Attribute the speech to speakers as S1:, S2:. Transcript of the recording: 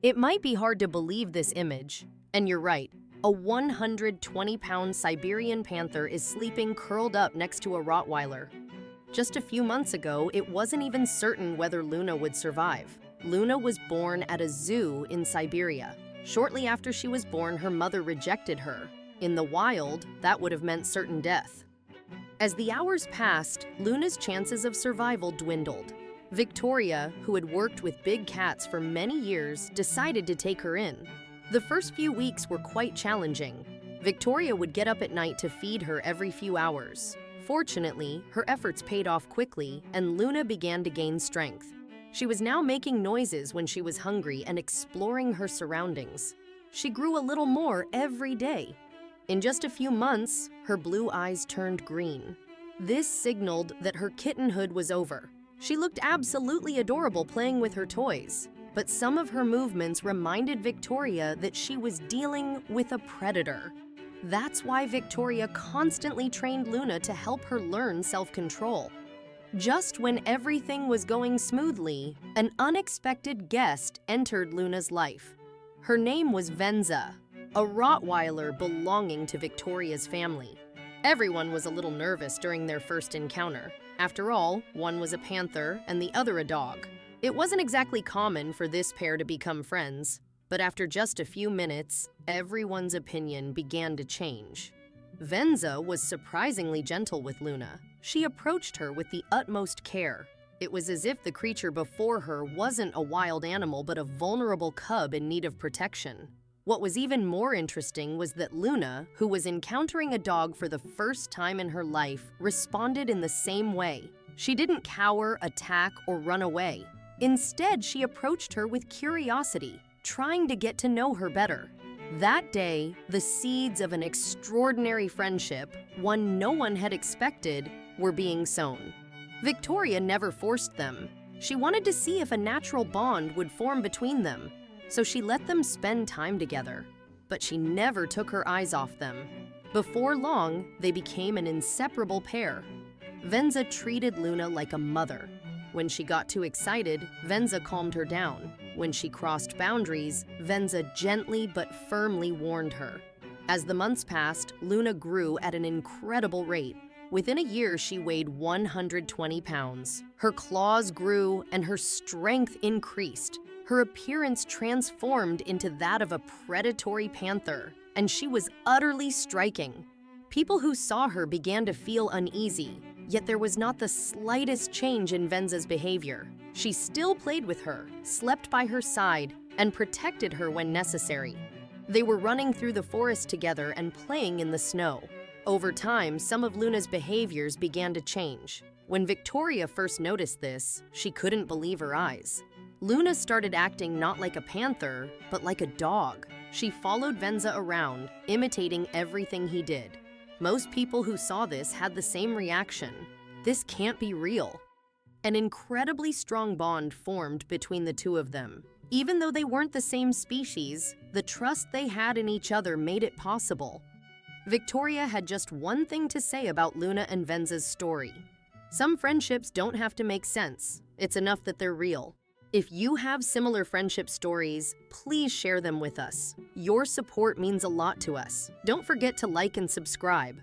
S1: It might be hard to believe this image, and you're right. A 120-pound Siberian panther is sleeping curled up next to a Rottweiler. Just a few months ago, it wasn't even certain whether Luna would survive. Luna was born at a zoo in Siberia. Shortly after she was born, her mother rejected her. In the wild, that would have meant certain death. As the hours passed, Luna's chances of survival dwindled. Victoria, who had worked with big cats for many years, decided to take her in. The first few weeks were quite challenging. Victoria would get up at night to feed her every few hours. Fortunately, her efforts paid off quickly, and Luna began to gain strength. She was now making noises when she was hungry and exploring her surroundings. She grew a little more every day. In just a few months, her blue eyes turned green. This signaled that her kittenhood was over. She looked absolutely adorable playing with her toys, but some of her movements reminded Victoria that she was dealing with a predator. That's why Victoria constantly trained Luna to help her learn self-control. Just when everything was going smoothly, an unexpected guest entered Luna's life. Her name was Venza, a Rottweiler belonging to Victoria's family. Everyone was a little nervous during their first encounter. After all, one was a panther and the other a dog. It wasn't exactly common for this pair to become friends, but after just a few minutes, everyone's opinion began to change. Venza was surprisingly gentle with Luna. She approached her with the utmost care. It was as if the creature before her wasn't a wild animal but a vulnerable cub in need of protection. What was even more interesting was that Luna, who was encountering a dog for the first time in her life, responded in the same way. She didn't cower, attack, or run away. Instead, she approached her with curiosity, trying to get to know her better. That day, the seeds of an extraordinary friendship, one no one had expected, were being sown. Victoria never forced them. She wanted to see if a natural bond would form between them, so she let them spend time together. But she never took her eyes off them. Before long, they became an inseparable pair. Venza treated Luna like a mother. When she got too excited, Venza calmed her down. When she crossed boundaries, Venza gently but firmly warned her. As the months passed, Luna grew at an incredible rate. Within a year, she weighed 120 pounds. Her claws grew and her strength increased. Her appearance transformed into that of a predatory panther, and she was utterly striking. People who saw her began to feel uneasy, yet there was not the slightest change in Venza's behavior. She still played with her, slept by her side, and protected her when necessary. They were running through the forest together and playing in the snow. Over time, some of Luna's behaviors began to change. When Victoria first noticed this, she couldn't believe her eyes. Luna started acting not like a panther, but like a dog. She followed Venza around, imitating everything he did. Most people who saw this had the same reaction. This can't be real. An incredibly strong bond formed between the two of them. Even though they weren't the same species, the trust they had in each other made it possible. Victoria had just one thing to say about Luna and Venza's story. Some friendships don't have to make sense. It's enough that they're real. If you have similar friendship stories, please share them with us. Your support means a lot to us. Don't forget to like and subscribe.